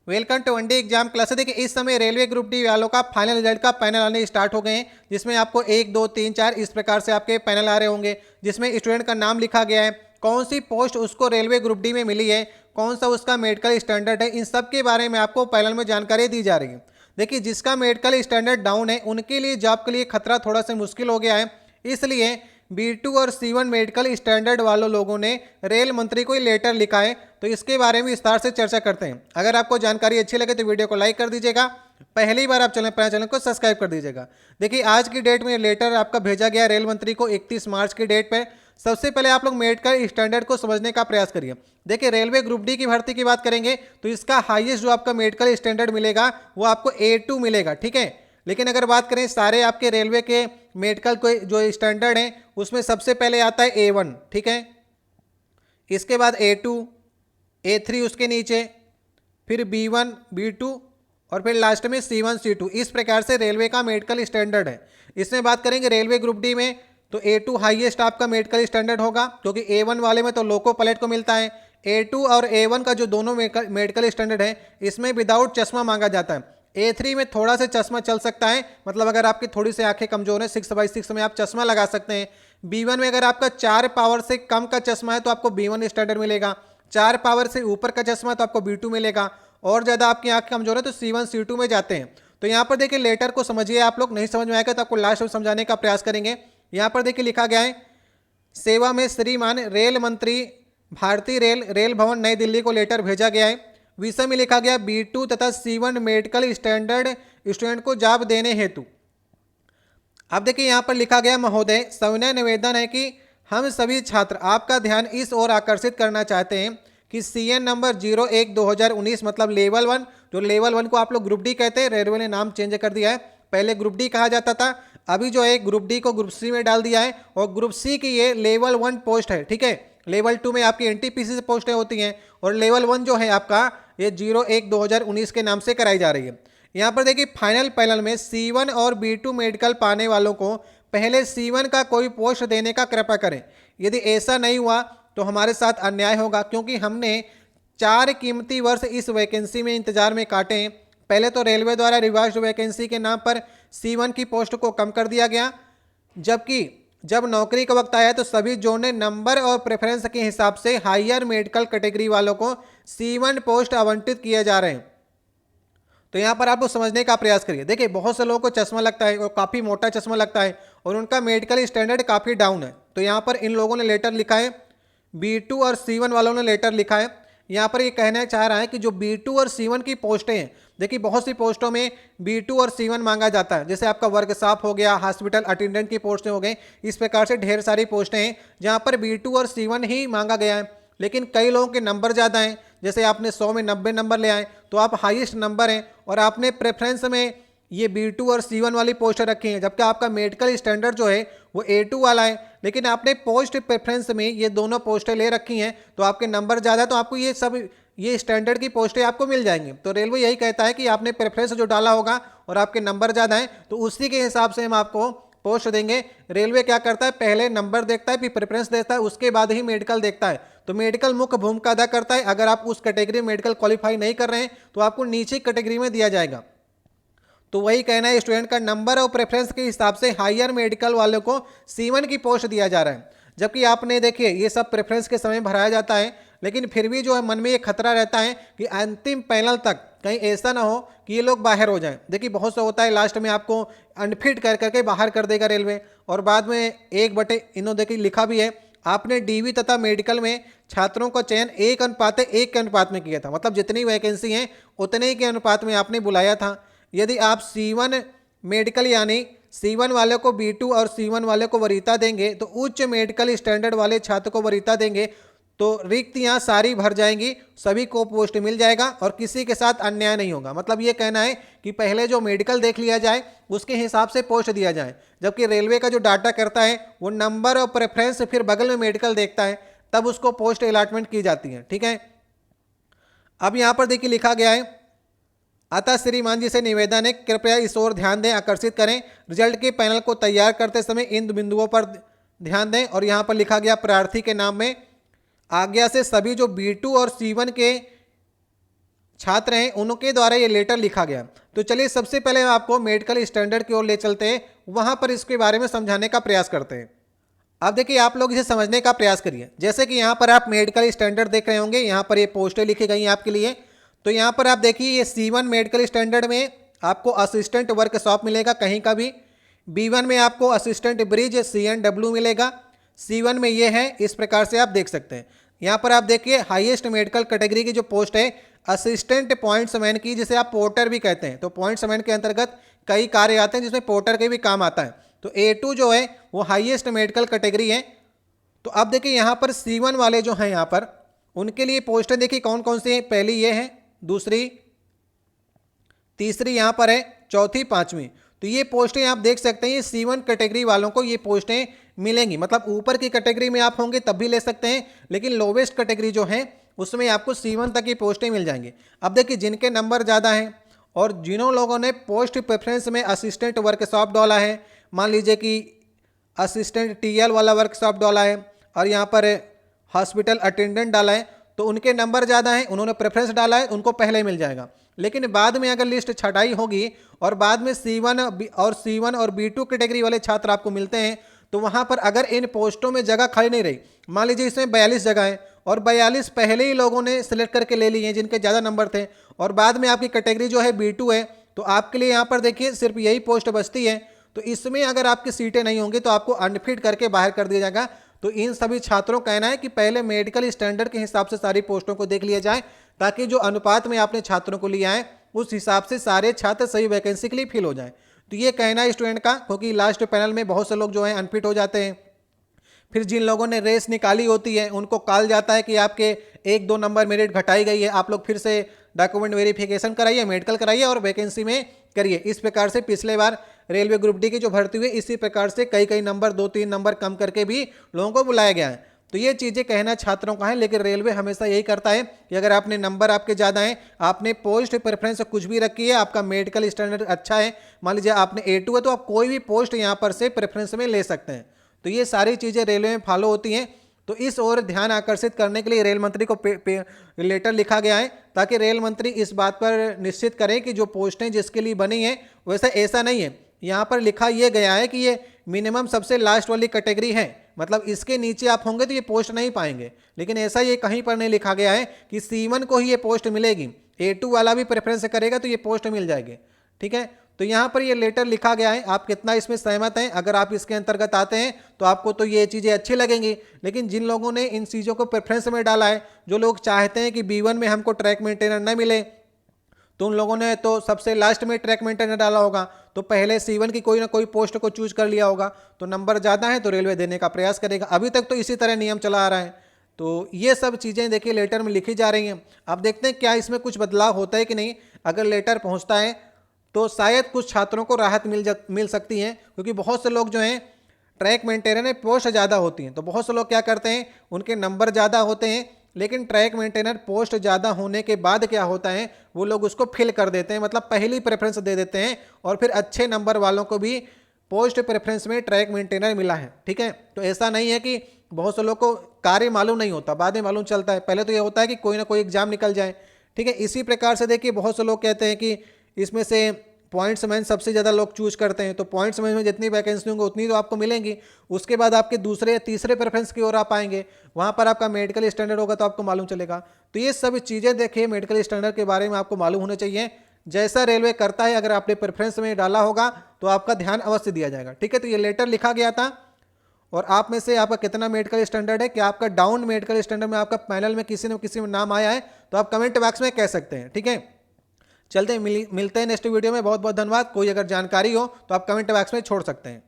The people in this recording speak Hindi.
Welcome to one day exam class. देखिए इस समय रेलवे ग्रुप डी वालों का फाइनल रिजल्ट का पैनल आने स्टार्ट हो गए हैं, जिसमें आपको 1 2 3 4 इस प्रकार से आपके पैनल आ रहे होंगे, जिसमें स्टूडेंट का नाम लिखा गया है, कौन सी पोस्ट उसको रेलवे ग्रुप डी में मिली है, कौन सा उसका मेडिकल स्टैंडर्ड है, इन सब के बारे में आपको पैनल में जानकारी दी जा रही है। देखिए जिसका मेडिकल स्टैंडर्ड डाउन है उनके लिए जॉब के लिए खतरा थोड़ा सा मुश्किल हो गया है, इसलिए B2 और C1 मेडिकल स्टैंडर्ड वालों लोगों ने रेल मंत्री को लेटर लिखा है। तो इसके बारे में विस्तार से चर्चा करते हैं। अगर आपको जानकारी अच्छी लगे तो वीडियो को लाइक कर दीजिएगा, पहली बार आप चैनल को सब्सक्राइब कर दीजिएगा। देखिए आज की डेट में लेटर आपका भेजा गया रेल मंत्री को 31 मार्च की डेट पे। सबसे पहले आप लोग मेडिकल स्टैंडर्ड को समझने का प्रयास करिए। देखिए रेलवे ग्रुप डी की भर्ती की बात करेंगे तो इसका हाईएस्ट जो आपका मेडिकल स्टैंडर्ड मिलेगा वो आपको A2 मिलेगा, ठीक है। लेकिन अगर बात करें सारे आपके रेलवे के मेडिकल को जो स्टैंडर्ड हैं उसमें सबसे पहले आता है A1, ठीक है। इसके बाद A2, A3 उसके नीचे, फिर B1, B2 और फिर लास्ट में C1, C2। इस प्रकार से रेलवे का मेडिकल स्टैंडर्ड है। इसमें बात करेंगे रेलवे ग्रुप डी में तो A2 हाईएस्ट आपका मेडिकल स्टैंडर्ड होगा, क्योंकि A1 वाले में तो लोको पायलट को मिलता है। A2 और A1 का जो दोनों मेडिकल स्टैंडर्ड है इसमें विदाउट चश्मा मांगा जाता है। A3 में थोड़ा सा चश्मा चल सकता है, मतलब अगर आपकी थोड़ी सी आंखें कमजोर है 6/6 में आप चश्मा लगा सकते हैं। B1 में अगर आपका 4 पावर से कम का चश्मा है तो आपको B1 स्टैंडर्ड मिलेगा, 4 पावर से ऊपर का चश्मा तो आपको B2 मिलेगा, और ज़्यादा आपकी आंखें कमजोर है तो C1 C2 में जाते हैं। तो यहाँ पर देखिए लेटर को समझिए, आप लोग नहीं समझ में आएगा तो आपको लास्ट में समझाने का प्रयास करेंगे। यहाँ पर देखिए लिखा गया है, सेवा में श्रीमान रेल मंत्री भारतीय रेल भवन नई दिल्ली को लेटर भेजा गया है। विषय में लिखा गया B2 तथा C1 मेडिकल स्टैंडर्ड स्टूडेंट को जॉब देने हेतु। अब देखिए यहाँ पर लिखा गया, महोदय सविनय निवेदन है कि हम सभी छात्र आपका ध्यान इस ओर आकर्षित करना चाहते हैं कि CN नंबर 01/2019 मतलब लेवल 1, जो लेवल 1 को आप लोग ग्रुप डी कहते हैं, रेलवे ने नाम चेंज कर दिया है, पहले ग्रुप डी कहा जाता था, अभी जो है ग्रुप डी को ग्रुप सी में डाल दिया है, और ग्रुप सी की ये लेवल 1 पोस्ट है, ठीक है। लेवल 2 में आपकी NTPC से पोस्टें होती हैं, और लेवल 1 जो है आपका ये 01/2019 के नाम से कराई जा रही है। यहाँ पर देखिए फाइनल पैनल में C1 और B2 मेडिकल पाने वालों को पहले C1 का कोई पोस्ट देने का कृपा करें। यदि ऐसा नहीं हुआ तो हमारे साथ अन्याय होगा, क्योंकि हमने 4 कीमती वर्ष इस वैकेंसी में इंतजार में काटे हैं। पहले तो रेलवे द्वारा रिवाइज्ड वैकेंसी के नाम पर C1 की पोस्ट को कम कर दिया गया, जबकि जब नौकरी का वक्त आया तो सभी जोन ने नंबर और प्रेफरेंस के हिसाब से हायर मेडिकल कैटेगरी वालों को C1 पोस्ट आवंटित किए जा रहे हैं। तो यहाँ पर आप लोग समझने का प्रयास करिए। देखिए बहुत से लोगों को चश्मा लगता है और काफ़ी मोटा चश्मा लगता है, और उनका मेडिकल स्टैंडर्ड काफ़ी डाउन है। तो यहाँ पर इन लोगों ने लेटर लिखा है, B2 और C1 वालों ने लेटर लिखा है। यहाँ पर ये कहना चाह रहा है कि जो B2 और C1 की पोस्टें हैं, देखिए बहुत सी पोस्टों में B2 और C1 मांगा जाता है, जैसे आपका वर्कशॉप हो गया, हॉस्पिटल अटेंडेंट की पोस्टें हो गई, इस प्रकार से ढेर सारी पोस्टें हैं जहाँ पर B2 और C1 ही मांगा गया है। लेकिन कई लोगों के नंबर ज़्यादा हैं, जैसे आपने 100 में 90 नंबर ले आए तो आप हाईएस्ट नंबर हैं, और आपने प्रेफरेंस में ये B2 और C1 वाली पोस्ट रखी हैं, जबकि आपका मेडिकल स्टैंडर्ड जो है वो A2 वाला है, लेकिन आपने पोस्ट प्रेफरेंस में ये दोनों पोस्टें ले रखी हैं, तो आपके नंबर ज़्यादा है, तो आपको ये स्टैंडर्ड की पोस्टें आपको मिल जाएंगी। तो रेलवे यही कहता है कि आपने प्रेफरेंस जो डाला होगा और आपके नंबर ज़्यादा हैं तो उसी के हिसाब से हम आपको पोस्ट देंगे। रेलवे क्या करता है, पहले नंबर देखता है, फिर प्रेफरेंस देता है, उसके बाद ही मेडिकल देखता है। तो मेडिकल मुख्य भूमिका अदा करता है। अगर आप उस कैटेगरी में मेडिकल क्वालिफाई नहीं कर रहे हैं तो आपको नीचे कैटेगरी में दिया जाएगा। तो वही कहना है, स्टूडेंट का नंबर और प्रेफरेंस के हिसाब से हायर मेडिकल वालों को C1 की पोस्ट दिया जा रहा है। जबकि आपने देखिए ये सब प्रेफरेंस के समय भराया जाता है, लेकिन फिर भी जो है मन में ये खतरा रहता है कि अंतिम पैनल तक कहीं ऐसा ना हो कि ये लोग बाहर हो जाएं। देखिए बहुत सा होता है, लास्ट में आपको अनफिट कर करके बाहर कर देगा रेलवे, और बाद में 1/, इन्होंने देखिए लिखा भी है, आपने DV तथा मेडिकल में छात्रों का चयन 1:1 के अनुपात में किया था, मतलब जितनी वैकेंसी हैं उतने ही के अनुपात में आपने बुलाया था। यदि आप C1 मेडिकल यानी C1 वाले को B2 और C1 वाले को वरीयता देंगे तो उच्च मेडिकल स्टैंडर्ड वाले छात्र को वरीयता देंगे तो रिक्तियां सारी भर जाएंगी, सभी को पोस्ट मिल जाएगा और किसी के साथ अन्याय नहीं होगा। मतलब ये कहना है कि पहले जो मेडिकल देख लिया जाए उसके हिसाब से पोस्ट दिया जाए, जबकि रेलवे का जो डाटा करता है वो नंबर और प्रेफरेंस फिर बगल में मेडिकल देखता है, तब उसको पोस्ट अलॉटमेंट की जाती है, ठीक है। अब यहाँ पर देखिए लिखा गया है, अतः श्रीमान जी से निवेदन है कृपया इस ओर ध्यान दें, आकर्षित करें, रिजल्ट के पैनल को तैयार करते समय इन बिंदुओं पर ध्यान दें। और यहाँ पर लिखा गया प्रार्थी के नाम में आज्ञा से सभी जो B2 और C1 के छात्र हैं उनके द्वारा ये लेटर लिखा गया। तो चलिए सबसे पहले आपको मेडिकल स्टैंडर्ड की ओर ले चलते हैं, वहां पर इसके बारे में समझाने का प्रयास करते हैं। अब देखिए आप लोग इसे समझने का प्रयास करिए। जैसे कि यहाँ पर आप मेडिकल स्टैंडर्ड देख रहे होंगे, यहाँ पर ये पोस्टें लिखी गई हैं आपके लिए। तो यहाँ पर आप देखिए ये C1 मेडिकल स्टैंडर्ड में आपको असिस्टेंट वर्कशॉप मिलेगा कहीं का भी। B1 में आपको असिस्टेंट ब्रिज CNW मिलेगा। C1 में ये है, इस प्रकार से आप देख सकते हैं। यहाँ पर आप देखिए हाईएस्ट मेडिकल कैटेगरी की जो पोस्ट है असिस्टेंट पॉइंट्समैन की, जिसे आप पोर्टर भी कहते हैं। तो पॉइंट्समैन के अंतर्गत कई कार्य आते हैं जिसमें पोर्टर के भी काम आता है। तो A2 जो है वो हाईएस्ट मेडिकल कैटेगरी है। तो अब देखिए यहाँ पर C1 वाले जो हैं यहाँ पर उनके लिए पोस्टें देखिए कौन कौन सी हैं। पहली ये है, दूसरी, तीसरी यहाँ पर है, चौथी, पांचवी। तो ये पोस्टें आप देख सकते हैं, ये C1 कैटेगरी वालों को ये पोस्टें मिलेंगी। मतलब ऊपर की कैटेगरी में आप होंगे तब भी ले सकते हैं, लेकिन लोवेस्ट कैटेगरी जो है उसमें आपको C1 तक की पोस्टें मिल जाएंगी। अब देखिए जिनके नंबर ज़्यादा हैं और जिन्हों लोगों ने पोस्ट प्रेफरेंस में असिस्टेंट वर्कशॉप डाला है, मान लीजिए कि असिस्टेंट TL वाला वर्कशॉप डाला है और यहाँ पर हॉस्पिटल अटेंडेंट डाला है, तो उनके नंबर ज़्यादा हैं, उन्होंने प्रेफरेंस डाला है, उनको पहले मिल जाएगा। लेकिन बाद में अगर लिस्ट छटाई होगी और बाद में C1 और B2 कैटेगरी वाले छात्र आपको मिलते हैं, तो वहाँ पर अगर इन पोस्टों में जगह खाली नहीं रही, मान लीजिए इसमें 42 जगह है और 42 पहले ही लोगों ने सिलेक्ट करके ले लिए हैं जिनके ज़्यादा नंबर थे, और बाद में आपकी कैटेगरी जो है B2 है, तो आपके लिए यहाँ पर देखिए सिर्फ यही पोस्ट बचती है। तो इसमें अगर आपकी सीटें नहीं होंगी तो आपको अनफिट करके बाहर कर दिया जाएगा। तो इन सभी छात्रों का कहना है कि पहले मेडिकल स्टैंडर्ड के हिसाब से सारी पोस्टों को देख लिया जाए, ताकि जो अनुपात में आपने छात्रों को लिया है उस हिसाब से सारे छात्र सही वैकेंसी के लिए फिल हो जाए। तो ये कहना है स्टूडेंट का, क्योंकि लास्ट पैनल में बहुत से लोग जो हैं अनफिट हो जाते हैं। फिर जिन लोगों ने रेस निकाली होती है उनको कॉल जाता है कि आपके 1-2 नंबर मेरिट घटाई गई है, आप लोग फिर से डॉक्यूमेंट वेरिफिकेशन कराइए, मेडिकल कराइए और वैकेंसी में करिए। इस प्रकार से पिछले बार रेलवे ग्रुप डी की जो भर्ती हुई, इसी प्रकार से कई नंबर 2-3 नंबर कम करके भी लोगों को बुलाया गया है। तो ये चीज़ें कहना छात्रों का है, लेकिन रेलवे हमेशा यही करता है कि अगर आपने नंबर आपके ज़्यादा हैं, आपने पोस्ट प्रेफरेंस कुछ भी रखी है, आपका मेडिकल स्टैंडर्ड अच्छा है, मान लीजिए आपने A2 है, तो आप कोई भी पोस्ट यहाँ पर से प्रेफरेंस में ले सकते हैं। तो ये सारी चीज़ें रेलवे में फॉलो होती हैं। तो इस ओर ध्यान आकर्षित करने के लिए रेल मंत्री को लेटर लिखा गया है, ताकि रेल मंत्री इस बात पर निश्चित करें कि जो पोस्टें जिसके लिए बनी हैं वैसे ऐसा नहीं है। यहाँ पर लिखा यह गया है कि ये मिनिमम सबसे लास्ट वाली कैटेगरी है, मतलब इसके नीचे आप होंगे तो ये पोस्ट नहीं पाएंगे। लेकिन ऐसा ये कहीं पर नहीं लिखा गया है कि C1 को ही ये पोस्ट मिलेगी, A2 वाला भी प्रेफरेंस करेगा तो ये पोस्ट मिल जाएगी। ठीक है, तो यहाँ पर ये लेटर लिखा गया है। आप कितना इसमें सहमत हैं? अगर आप इसके अंतर्गत आते हैं तो आपको तो ये चीज़ें अच्छी लगेंगी, लेकिन जिन लोगों ने इन चीज़ों को प्रेफरेंस में डाला है, जो लोग चाहते हैं कि B1 में हमको ट्रैक मेंटेनर न मिले, तो उन लोगों ने तो सबसे लास्ट में ट्रैक मेंटेनर डाला होगा, तो पहले C1 की कोई ना कोई पोस्ट को चूज कर लिया होगा। तो नंबर ज़्यादा है तो रेलवे देने का प्रयास करेगा। अभी तक तो इसी तरह नियम चला आ रहा है। तो ये सब चीज़ें देखिए लेटर में लिखी जा रही हैं। अब देखते हैं क्या इसमें कुछ बदलाव होता है कि नहीं। अगर लेटर पहुँचता है तो शायद कुछ छात्रों को राहत मिल सकती है, क्योंकि बहुत से लोग जो हैं ट्रैक मेंटेनर में पोस्ट ज़्यादा होती हैं, तो बहुत से लोग क्या करते हैं, उनके नंबर ज़्यादा होते हैं, लेकिन ट्रैक मेंटेनर पोस्ट ज़्यादा होने के बाद क्या होता है, वो लोग उसको फिल कर देते हैं, मतलब पहली प्रेफरेंस दे देते हैं, और फिर अच्छे नंबर वालों को भी पोस्ट प्रेफरेंस में ट्रैक मेंटेनर मिला है। ठीक है, तो ऐसा नहीं है कि बहुत से लोग को कार्य मालूम नहीं होता, बाद में मालूम चलता है। पहले तो ये होता है कि कोई ना कोई एग्जाम निकल जाए। ठीक है, इसी प्रकार से देखिए बहुत से लोग कहते हैं कि इसमें से पॉइंट्समैन सबसे ज़्यादा लोग चूज करते हैं, तो पॉइंट्समैन में जितनी वैकेंसी होंगी उतनी तो आपको मिलेंगी। उसके बाद आपके दूसरे या तीसरे प्रेफरेंस की ओर आप आएंगे, वहाँ पर आपका मेडिकल स्टैंडर्ड होगा तो आपको मालूम चलेगा। तो ये सब चीज़ें देखिए मेडिकल स्टैंडर्ड के बारे में आपको मालूम होने चाहिए। जैसा रेलवे करता है, अगर आपने प्रेफरेंस में डाला होगा तो आपका ध्यान अवश्य दिया जाएगा। ठीक है, तो ये लेटर लिखा गया था। और आप में से आपका कितना मेडिकल स्टैंडर्ड है, क्या आपका डाउन मेडिकल स्टैंडर्ड में आपका पैनल में किसी न नाम आया है, तो आप कमेंट बॉक्स में कह सकते हैं। ठीक है, चलते हैं, मिलते हैं नेक्स्ट वीडियो में। बहुत बहुत धन्यवाद। कोई अगर जानकारी हो तो आप कमेंट बॉक्स में छोड़ सकते हैं।